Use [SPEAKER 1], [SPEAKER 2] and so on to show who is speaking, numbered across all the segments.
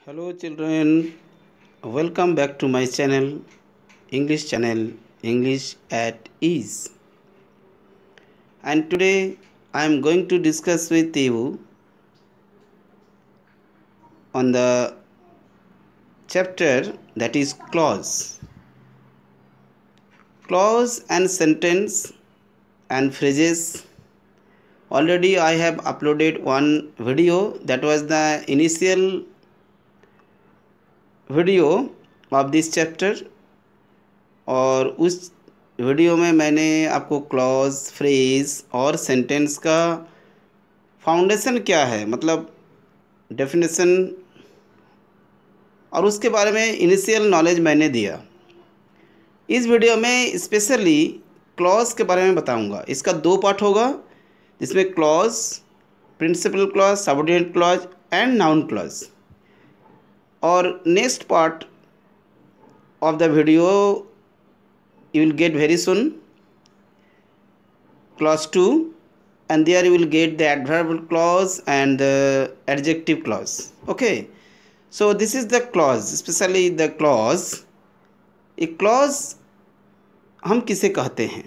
[SPEAKER 1] Hello children, welcome back to my channel, English at Ease. And today I am going to discuss with you on the chapter that is clause. Clause and sentence and phrases. Already I have uploaded one video that was the initial video of this chapter और उस video में मैंने आपको clause phrase और sentence का foundation क्या है मतलब डेफिनेशन और उसके बारे में इनिशियल नॉलेज मैंने दिया। इस वीडियो में स्पेशली क्लॉज के बारे में बताऊंगा। इसका दो पार्ट होगा जिसमें clause, principal clause, subordinate clause and noun clause. और next part of the video you will get very soon, clause 2, and there you will get the adverbial clause and the adjective clause. Okay, so this is the clause, especially the clause. एक clause हम किसे कहते हैं?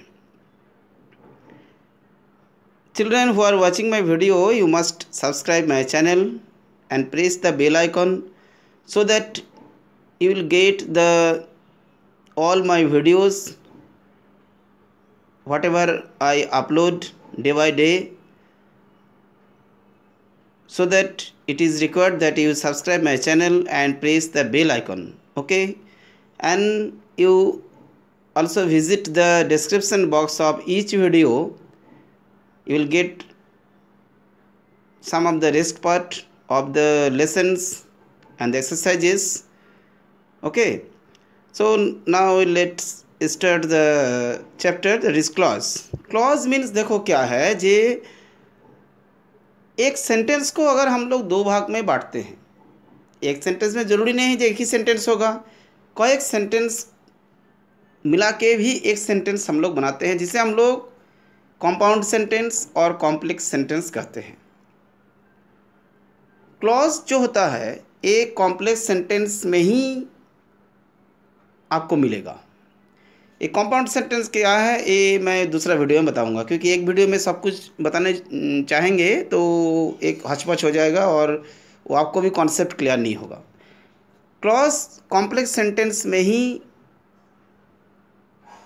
[SPEAKER 1] Children who are watching my video, you must subscribe my channel and press the bell icon so that you will get the all my videos whatever I upload day by day, so that it is required that you subscribe my channel and press the bell icon. Okay, and you also visit the description box of each video. You will get some of the rest part of the lessons and the exercises. Okay, so now let's start the chapter that is clause. Clause means देखो क्या है जे एक sentence को अगर हम लोग दो भाग में बांटते हैं, एक सेंटेंस में ज़रूरी नहीं है जो एक ही सेंटेंस होगा, कोई एक सेंटेंस मिला के भी एक सेंटेंस हम लोग बनाते हैं जिसे हम लोग कंपाउंड सेंटेंस और कॉम्प्लेक्स सेंटेंस कहते हैं। क्लॉज जो होता है एक कॉम्प्लेक्स सेंटेंस में ही आपको मिलेगा। एक कंपाउंड सेंटेंस क्या है ये मैं दूसरा वीडियो में बताऊंगा, क्योंकि एक वीडियो में सब कुछ बताने चाहेंगे तो एक हचपच हो जाएगा और वो आपको भी कॉन्सेप्ट क्लियर नहीं होगा। क्लॉज कॉम्प्लेक्स सेंटेंस में ही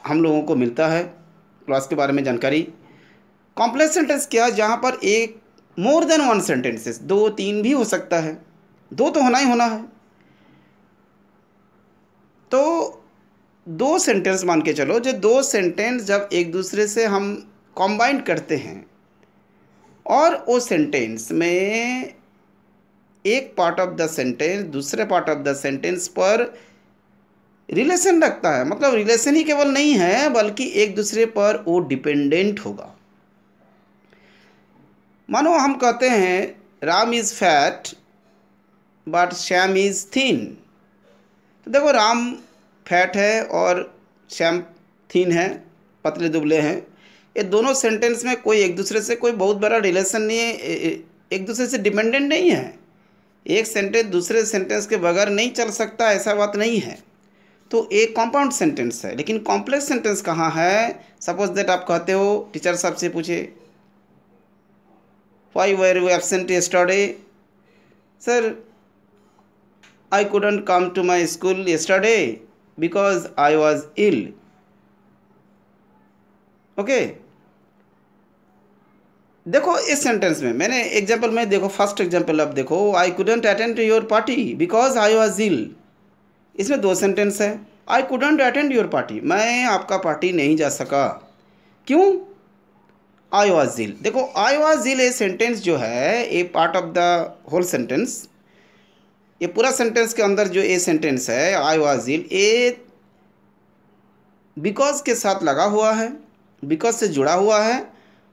[SPEAKER 1] हम लोगों को मिलता है क्लॉज के बारे में जानकारी। कॉम्प्लेक्स सेंटेंस क्या, जहाँ पर एक मोर देन वन सेंटेंसेस, दो तीन भी हो सकता है, दो तो होना ही होना है। तो दो सेंटेंस मान के चलो, जो दो सेंटेंस जब एक दूसरे से हम कंबाइन करते हैं और वो सेंटेंस में एक पार्ट ऑफ द सेंटेंस दूसरे पार्ट ऑफ द सेंटेंस पर रिलेशन रखता है, मतलब रिलेशन ही केवल नहीं है बल्कि एक दूसरे पर वो डिपेंडेंट होगा। मानो हम कहते हैं Ram is fat but Shyam is thin. तो देखो राम फैट है और श्याम थीन है, पतले दुबले हैं। ये दोनों सेंटेंस में कोई एक दूसरे से कोई बहुत बड़ा रिलेशन नहीं है, एक दूसरे से डिपेंडेंट नहीं है। एक सेंटेंस दूसरे सेंटेंस के बगैर नहीं चल सकता, ऐसा बात नहीं है। तो एक कंपाउंड सेंटेंस है। लेकिन कॉम्प्लेक्स सेंटेंस कहाँ है? सपोज दैट आप कहते हो, टीचर साहब से पूछे why were you absent yesterday? Sir I couldn't come to my school yesterday because I was ill. Okay, देखो इस सेंटेंस में मैंने एग्जाम्पल में देखो, फर्स्ट एग्जाम्पल अब देखो, I couldn't attend your party because I was ill. इसमें दो सेंटेंस है। I couldn't attend your party, मैं आपका पार्टी नहीं जा सका। क्यों? I was ill। देखो I was ill ये सेंटेंस जो है ये part of the whole sentence, ये पूरा सेंटेंस के अंदर जो ए सेंटेंस है आई वाज इल, ए बिकॉज के साथ लगा हुआ है, बिकॉज से जुड़ा हुआ है।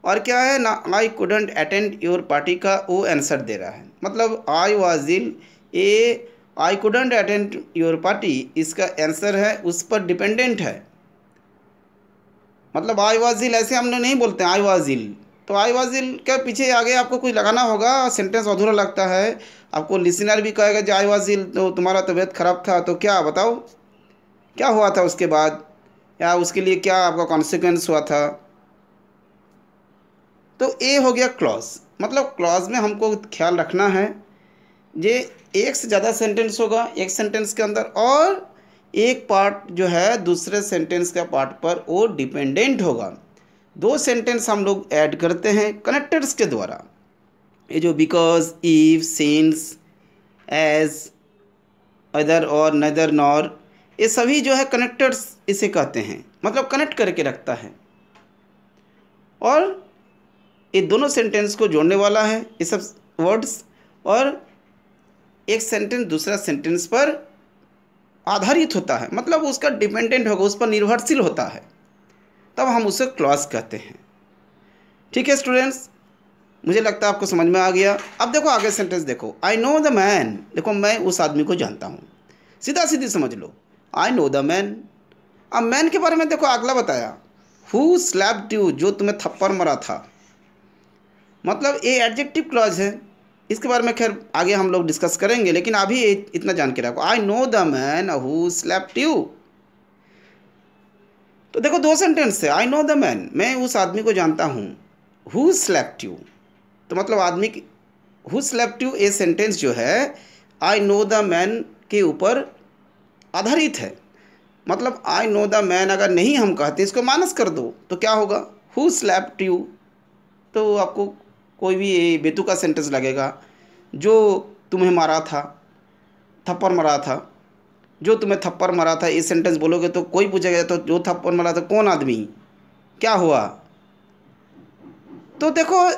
[SPEAKER 1] और क्या है ना, I couldn't attend your party का वो आंसर दे रहा है। मतलब I was ill, a I couldn't attend your party, इसका आंसर है उस पर डिपेंडेंट है। मतलब आई वाज इल ऐसे हम लोग नहीं बोलते हैं आई वाज इल, तो आई वॉज इल के पीछे आगे आपको कुछ लगाना होगा, सेंटेंस अधूरा लगता है। आपको लिसनर भी कहेगा जो आई वॉज इल, तो तुम्हारा तबीयत खराब था, तो क्या बताओ क्या हुआ था उसके बाद, या उसके लिए क्या आपका कॉन्सिक्वेंस हुआ था। तो ये हो गया क्लॉज। मतलब क्लॉज में हमको ख्याल रखना है ये एक से ज़्यादा सेंटेंस होगा एक सेंटेंस के अंदर, और एक पार्ट जो है दूसरे सेंटेंस का पार्ट पर वो डिपेंडेंट होगा। दो सेंटेंस हम लोग ऐड करते हैं कनेक्टर्स के द्वारा। ये जो because, if, since, as, either or neither, nor, ये सभी जो है कनेक्टर्स इसे कहते हैं, मतलब कनेक्ट करके रखता है। और ये दोनों सेंटेंस को जोड़ने वाला है ये सब वर्ड्स, और एक सेंटेंस दूसरा सेंटेंस पर आधारित होता है, मतलब उसका डिपेंडेंट होगा, उस पर निर्भरशील होता है, तब हम उसे क्लॉज कहते हैं। ठीक है स्टूडेंट्स, मुझे लगता है आपको समझ में आ गया। अब देखो आगे सेंटेंस देखो, आई नो द मैन, देखो मैं उस आदमी को जानता हूँ, सीधा सीधी समझ लो, आई नो द मैन। अब मैन के बारे में देखो अगला बताया, हु स्लैप्ड यू, जो तुम्हें थप्पड़ मारा था, मतलब ये एडजेक्टिव क्लॉज है। इसके बारे में खैर आगे हम लोग डिस्कस करेंगे, लेकिन अभी इतना जान के रखो, I know the man who slapped you. तो देखो दो सेंटेंस है, आई नो द मैन, मैं उस आदमी को जानता हूँ, हु स्लैप्ड यू, तो मतलब आदमी की हु स्लैप्ड यू, ये सेंटेंस जो है आई नो द मैन के ऊपर आधारित है। मतलब आई नो द मैन अगर नहीं हम कहते, इसको माइनस कर दो तो क्या होगा, हु स्लैप्ड यू, तो आपको कोई भी बेतुका सेंटेंस लगेगा। जो तुम्हें मारा था, थप्पड़ मारा था, जो तुम्हें थप्पड़ मारा था, ये सेंटेंस बोलोगे तो कोई पूछेगा तो जो थप्पड़ मारा था कौन आदमी, क्या हुआ। तो देखो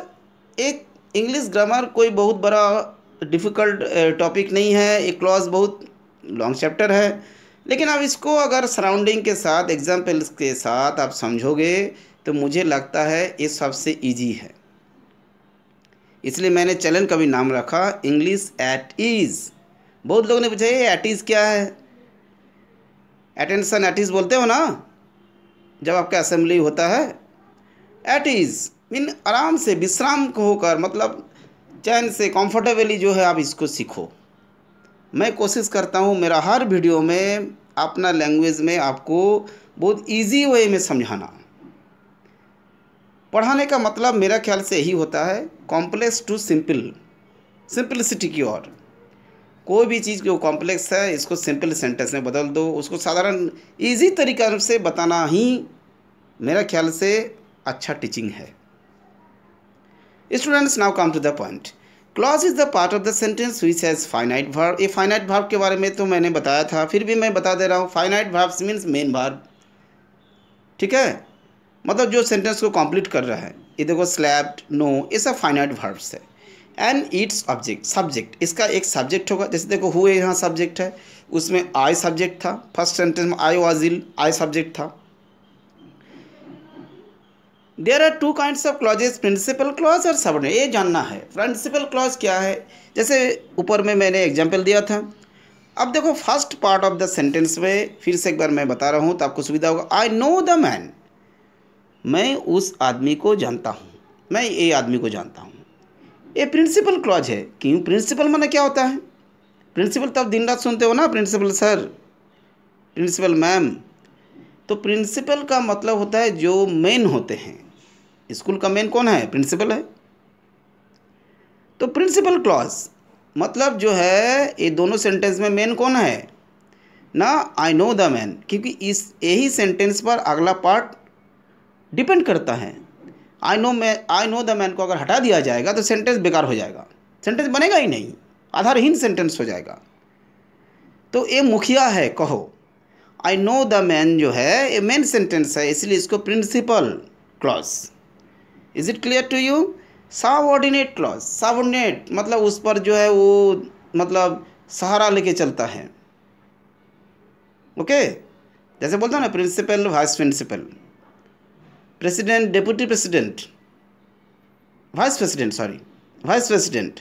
[SPEAKER 1] एक इंग्लिश ग्रामर कोई बहुत बड़ा डिफ़िकल्ट टॉपिक नहीं है, एक क्लॉज बहुत लॉन्ग चैप्टर है, लेकिन अब इसको अगर सराउंडिंग के साथ एग्जाम्पल्स के साथ आप समझोगे तो मुझे लगता है ये सबसे इजी है। इसलिए मैंने चैनल का भी नाम रखा इंग्लिश एट ईज़। बहुत लोगों ने पूछा ये एट ईज़ क्या है, अटेंशन एट ईज़ बोलते हो ना जब आपका असेंबली होता है। एट ईज़ मीन आराम से विश्राम होकर, मतलब चैन से कंफर्टेबली जो है आप इसको सीखो। मैं कोशिश करता हूँ मेरा हर वीडियो में अपना लैंग्वेज में आपको बहुत इजी वे में समझाना। पढ़ाने का मतलब मेरा ख्याल से यही होता है, कॉम्प्लेक्स टू सिंपल, सिंपलिसिटी की ओर। कोई भी चीज़ जो कॉम्प्लेक्स है इसको सिंपल सेंटेंस में बदल दो, उसको साधारण इजी तरीक़ा से बताना ही मेरा ख्याल से अच्छा टीचिंग है। Students now come to the point. Clause is the part of the sentence which has finite verb. ये फाइनाइट वर्ब के बारे में तो मैंने बताया था, फिर भी मैं बता दे रहा हूँ। Finite verbs means main verb, ठीक है, मतलब जो सेंटेंस को कंप्लीट कर रहा है। ये देखो स्लैप्ड, नो, ये सब फाइनाइट वर्ब्स है। एंड इट्स ऑब्जेक्ट, सब्जेक्ट, इसका एक सब्जेक्ट होगा। जैसे देखो हुए यहाँ सब्जेक्ट है, उसमें आई सब्जेक्ट था, फर्स्ट सेंटेंस में I was ill, I subject था। There are two kinds of clauses, principal clause और सबऑर्डिनेट। ये जानना है प्रिंसिपल क्लॉज क्या है। जैसे ऊपर में मैंने एग्जाम्पल दिया था। अब देखो first part of the sentence में फिर से एक बार मैं बता रहा हूँ तो आपको सुविधा होगा। आई नो द मैन, मैं उस आदमी को जानता हूँ, मैं ये आदमी को जानता हूँ। ये प्रिंसिपल क्लॉज है। क्यों? प्रिंसिपल माने क्या होता है? प्रिंसिपल तब दिन रात सुनते हो ना, प्रिंसिपल सर, प्रिंसिपल मैम। तो प्रिंसिपल का मतलब होता है जो मेन होते हैं। स्कूल का मेन कौन है? प्रिंसिपल है। तो प्रिंसिपल क्लॉज मतलब जो है ये दोनों सेंटेंस में मेन कौन है ना, आई नो द मैन, क्योंकि इस यही सेंटेंस पर अगला पार्ट डिपेंड करता है। आई नो द मैन को अगर हटा दिया जाएगा तो सेंटेंस बेकार हो जाएगा, सेंटेंस बनेगा ही नहीं, आधारहीन सेंटेंस हो जाएगा। तो ये मुखिया है, कहो आई नो द मैन जो है ये मेन सेंटेंस है, इसलिए इसको principal clause. Is it clear to you? Subordinate clause, subordinate मतलब उस पर जो है वो मतलब सहारा लेके चलता है। ओके, जैसे बोलते हैं ना principal vice principal, president deputy president, vice president, sorry vice president.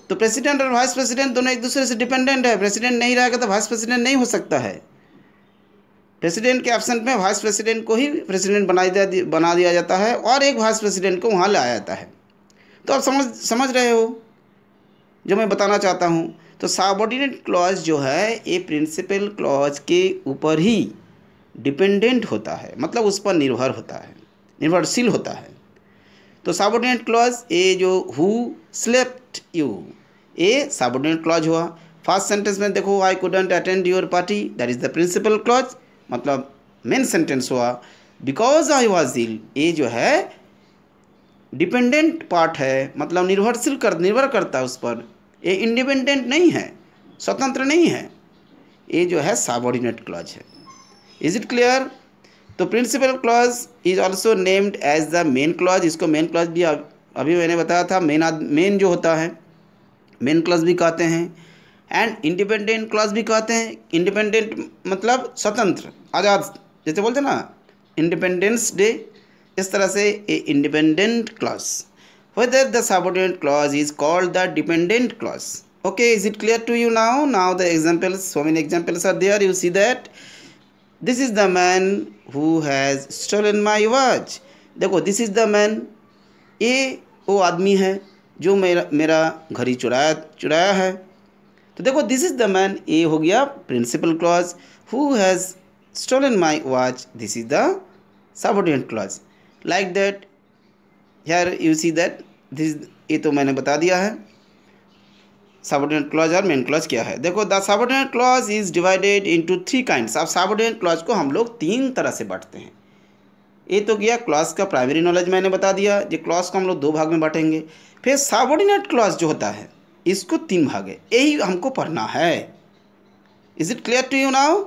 [SPEAKER 1] तो प्रेसिडेंट और वाइस प्रेसिडेंट दोनों एक दूसरे से डिपेंडेंट है। प्रेसिडेंट नहीं रहेगा तो वाइस प्रेसिडेंट नहीं हो सकता है। प्रेसिडेंट के एब्सेंट में वाइस प्रेसिडेंट को ही प्रेसिडेंट बना दिया जाता है और एक वाइस प्रेसिडेंट को वहाँ लाया जाता है। तो आप समझ रहे हो जो मैं बताना चाहता हूँ। तो सबऑर्डिनेट क्लॉज जो है ये प्रिंसिपल क्लॉज के ऊपर ही डिपेंडेंट होता है, मतलब उस पर निर्भर होता है, निर्भरशील होता है। तो सबऑर्डिनेट क्लॉज ये जो हु स्लेप्ट यू, ये सबऑर्डिनेट क्लॉज हुआ। फर्स्ट सेंटेंस में देखो I couldn't attend your party, that is the principal clause, मतलब मेन सेंटेंस हुआ। बिकॉज आई वॉज इल, ये जो है डिपेंडेंट पार्ट है, मतलब निर्भर करता है उस पर, ये इंडिपेंडेंट नहीं है, स्वतंत्र नहीं है, ये जो है सबऑर्डिनेट क्लॉज है। Is it clear? तो principal clause is also named as the main clause, इसको मेन क्लॉज भी अभी मैंने बताया था, मेन जो होता है मेन क्लॉज भी कहते हैं, एंड इंडिपेंडेंट क्लॉज भी कहते हैं। इंडिपेंडेंट मतलब स्वतंत्र, आज़ाद, जैसे बोलते हैं ना इंडिपेंडेंस डे, इस तरह से a independent clause. Whether the subordinate clause is called the dependent clause. Okay, is it clear to you now? Now the examples, so many examples are there. You see that this is the man who has stolen my watch. देखो this is the man, ये वो आदमी है जो मेरा घड़ी चुराया है। तो देखो this is the man, ये हो गया principal clause. who has stolen my watch, this is the subordinate clause. Like that here you see that this, ये तो मैंने बता दिया है सबऑर्डिनेट क्लॉज और मेन क्लॉज क्या है। देखो the subordinate clause is divided into 3 kinds. अब सबऑर्डिनेट क्लॉज को हम लोग 3 तरह से बांटते हैं। ये तो गया क्लॉज का प्राइमरी नॉलेज, मैंने बता दिया। ये क्लॉज को हम लोग 2 भाग में बांटेंगे। फिर सबऑर्डिनेट क्लॉज जो होता है इसको 3 भाग है, यही हमको पढ़ना है। Is it clear to you now?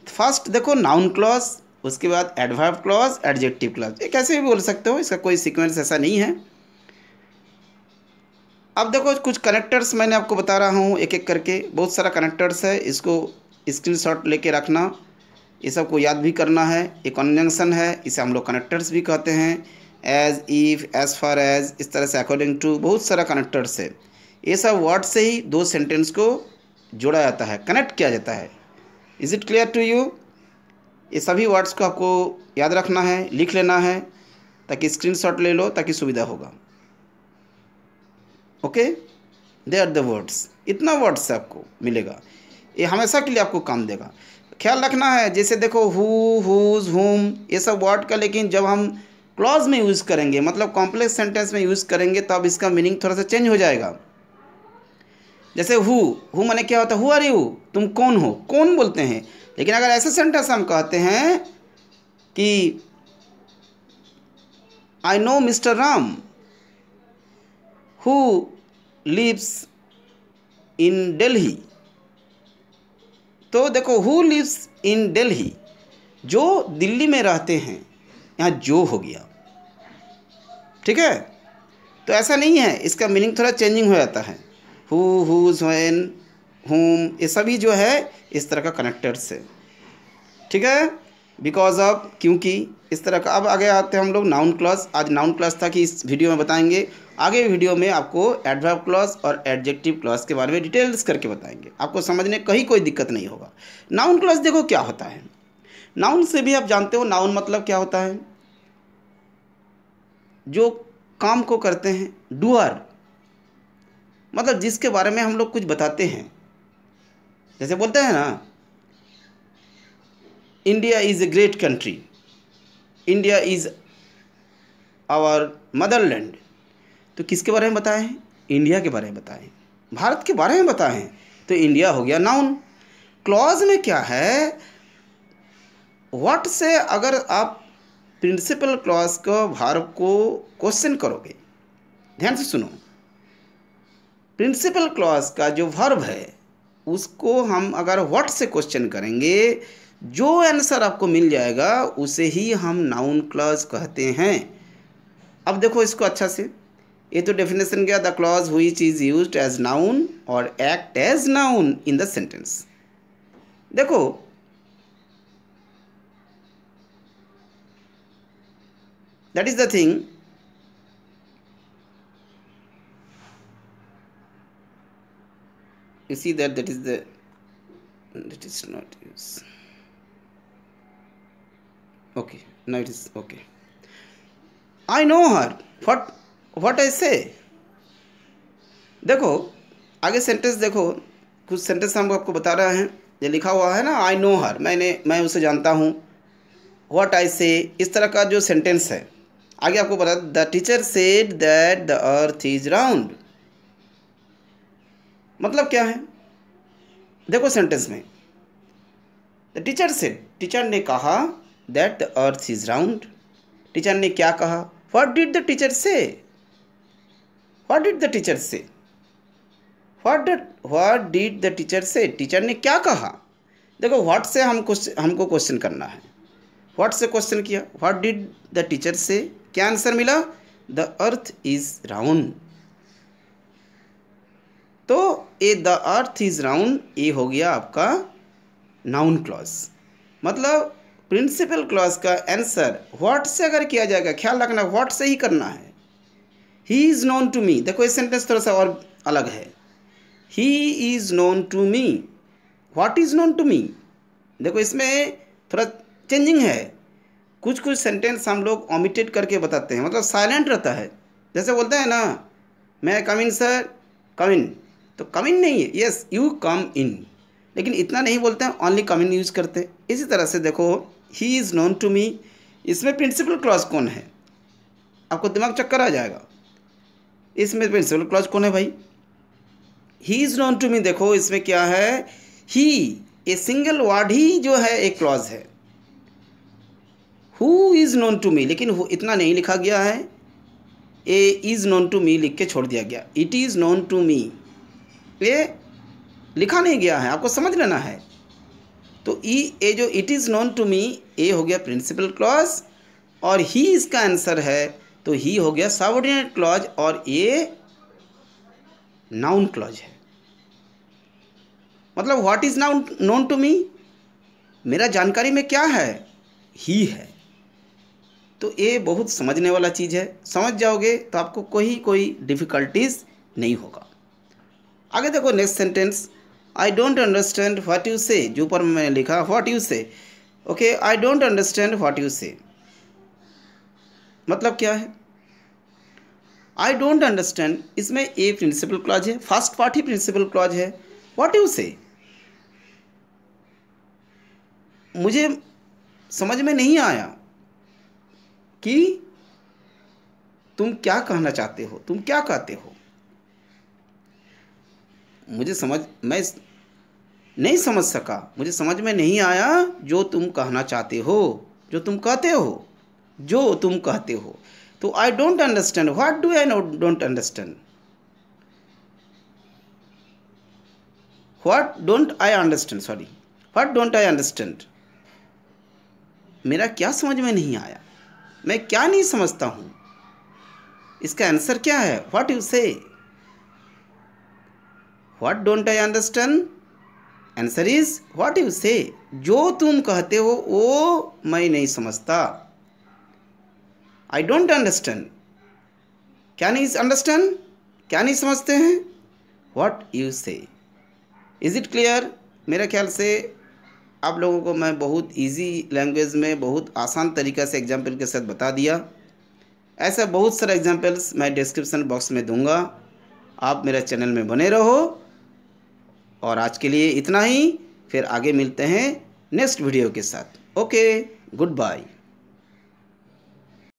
[SPEAKER 1] First देखो नाउन क्लॉज, उसके बाद एडवर्ब क्लॉज, एडजेक्टिव क्लॉज। ये कैसे भी बोल सकते हो, इसका कोई सीक्वेंस ऐसा नहीं है। अब देखो कुछ कनेक्टर्स मैंने आपको बता रहा हूँ एक एक करके, बहुत सारा कनेक्टर्स है, इसको स्क्रीनशॉट लेके रखना, ये सब को याद भी करना है। ये कॉन्जंक्शन है, इसे हम लोग कनेक्टर्स भी कहते हैं। As, if, as far as, इस तरह से अकॉर्डिंग टू, बहुत सारा कनेक्टर्स है। ये सब वर्ड से ही 2 सेंटेंस को जोड़ा जाता है, कनेक्ट किया जाता है। Is it clear to you? ये सभी वर्ड्स को आपको याद रखना है, लिख लेना है, ताकि स्क्रीनशॉट ले लो ताकि सुविधा होगा। Okay, they are the words, इतना वर्ड्स आपको मिलेगा, ये हमेशा के लिए आपको काम देगा। ख्याल रखना है, जैसे देखो हु, हुज, हुम, ये सब वर्ड का, लेकिन जब हम क्लॉज में यूज़ करेंगे, मतलब कॉम्प्लेक्स सेंटेंस में यूज़ करेंगे, तब इसका मीनिंग थोड़ा सा चेंज हो जाएगा। जैसे हु माने क्या होता है, हु आर यू, तुम कौन हो, कौन बोलते हैं। लेकिन अगर ऐसे सेंटेंस हम कहते हैं कि I know mister Ram who lives in Delhi, तो देखो हु लिव्स इन दिल्ली, जो दिल्ली में रहते हैं, यहाँ जो हो गया, ठीक है। तो ऐसा नहीं है, इसका मीनिंग थोड़ा चेंजिंग हो जाता है। हु, हुज, व्हेन, हुम, ये सभी जो है इस तरह का कनेक्टर्स है, ठीक है। बिकॉज ऑफ, क्योंकि, इस तरह का। अब आगे आते हैं हम लोग नाउन क्लॉज। आज नाउन क्लॉज था कि इस वीडियो में बताएंगे, आगे वीडियो में आपको एडवर्ब क्लॉज और एडजेक्टिव क्लॉज के बारे में डिटेल्स करके बताएंगे, आपको समझने कहीं कोई दिक्कत नहीं होगा। नाउन क्लॉज देखो क्या होता है, नाउन से भी आप जानते हो, नाउन मतलब क्या होता है, जो काम को करते हैं, डूअर, मतलब जिसके बारे में हम लोग कुछ बताते हैं। जैसे बोलते हैं ना, India is a great country, India is our motherland. तो किसके बारे में बताएं? इंडिया के बारे में बताएं, भारत के बारे में बताएं, तो इंडिया हो गया नाउन। क्लॉज में क्या है, व्हाट से अगर आप प्रिंसिपल क्लॉज को, वर्ब को क्वेश्चन करोगे, ध्यान से सुनो, प्रिंसिपल क्लॉज का जो वर्ब है उसको हम अगर व्हाट से क्वेश्चन करेंगे, जो आंसर आपको मिल जाएगा उसे ही हम नाउन क्लॉज कहते हैं। अब देखो इसको अच्छा से, ये तो डेफिनेशन क्या, the clause which is used as noun और act as noun in the sentence. देखो that is the thing, you see that is not used, okay, now it is okay. I know her, what I say. देखो आगे sentence देखो, कुछ sentence हम आपको बता रहे हैं। ये लिखा हुआ है ना, आई नो हर, मैं उसे जानता हूँ। व्हाट आई से, इस तरह का जो सेंटेंस है। आगे आपको बता, the teacher said that the earth is round. मतलब क्या है, देखो सेंटेंस में, द टीचर सेड, टीचर ने कहा, that the earth is round. Teacher ने क्या कहा, व्हाट डिड द टीचर से, व्हाट डिड द टीचर से, व्हाट डिड द टीचर से, टीचर ने क्या कहा। देखो व्हाट से हमको क्वेश्चन करना है। व्हाट से क्वेश्चन किया, व्हाट डिड द टीचर से, क्या आंसर मिला, द अर्थ इज राउंड। तो ए द अर्थ इज राउंड, ये हो गया आपका नाउन क्लॉज। मतलब प्रिंसिपल क्लॉज का आंसर व्हाट से अगर किया जाएगा, ख्याल रखना व्हाट से ही करना है। He is known to me, देखो ये सेंटेंस थोड़ा सा और अलग है। He is known to me, what is known to me, देखो इसमें थोड़ा चेंजिंग है। कुछ कुछ सेंटेंस हम लोग ओमिटेड करके बताते हैं, मतलब साइलेंट रहता है। जैसे बोलते हैं ना, मैं कम इन सर, कम इन, तो कम इन नहीं है, यस यू कम इन, लेकिन इतना नहीं बोलते हैं, ओनली कम इन यूज करते हैं। इसी तरह से देखो, he is known to me, इसमें प्रिंसिपल क्लॉज कौन है, आपको दिमाग चक्कर आ जाएगा। इसमें प्रिंसिपल क्लॉज कौन है भाई, he is known to me. देखो इसमें क्या है, ही, ए सिंगल वर्ड ही जो है एक क्लॉज है। Who is known to me, लेकिन इतना नहीं लिखा गया है, a is known to me लिख के छोड़ दिया गया। It is known to me, ये लिखा नहीं गया है, आपको समझ लेना है। तो ये जो it is known to me, ये हो गया प्रिंसिपल क्लॉज, और ही इसका आंसर है, तो ही हो गया सबऑर्डिनेट क्लॉज, और ये नाउन क्लॉज है। मतलब what is known to me, मेरा जानकारी में क्या है, ही है। तो ये बहुत समझने वाला चीज़ है, समझ जाओगे तो आपको कोई डिफ़िकल्टीज नहीं होगा। आगे देखो next sentence, I don't understand what you से, जो ऊपर मैंने लिखा व्हाट यू से। Okay, I don't understand what you से, मतलब क्या है, आई डोंट अंडरस्टैंड, इसमें ए प्रिंसिपल क्लॉज है, फर्स्ट पार्ट ही प्रिंसिपल क्लॉज है। व्हाट यू से, मुझे समझ में नहीं आया कि तुम क्या कहना चाहते हो, तुम क्या कहते हो, मैं नहीं समझ सका, मुझे समझ में नहीं आया जो तुम कहना चाहते हो, जो तुम कहते हो, जो तुम कहते हो। तो I don't understand, what do I don't understand, what don't I understand, sorry, what don't I understand, मेरा क्या समझ में नहीं आया, मैं क्या नहीं समझता हूँ। इसका आंसर क्या है, व्हाट यू से। What don't I understand, answer is what you से, जो तुम कहते हो वो मैं नहीं समझता। आई डोंट अंडरस्टैंड, क्या नहीं अंडरस्टैंड, क्या नहीं समझते हैं, व्हाट यू से। Is it clear. मेरे ख्याल से आप लोगों को मैं बहुत इजी लैंग्वेज में, बहुत आसान तरीक़ा से एग्जाम्पल के साथ बता दिया। ऐसा बहुत सारे एग्जाम्पल्स मैं डिस्क्रिप्शन बॉक्स में दूंगा, आप मेरे चैनल में बने रहो। और आज के लिए इतना ही, फिर आगे मिलते हैं नेक्स्ट वीडियो के साथ। Okay, good bye.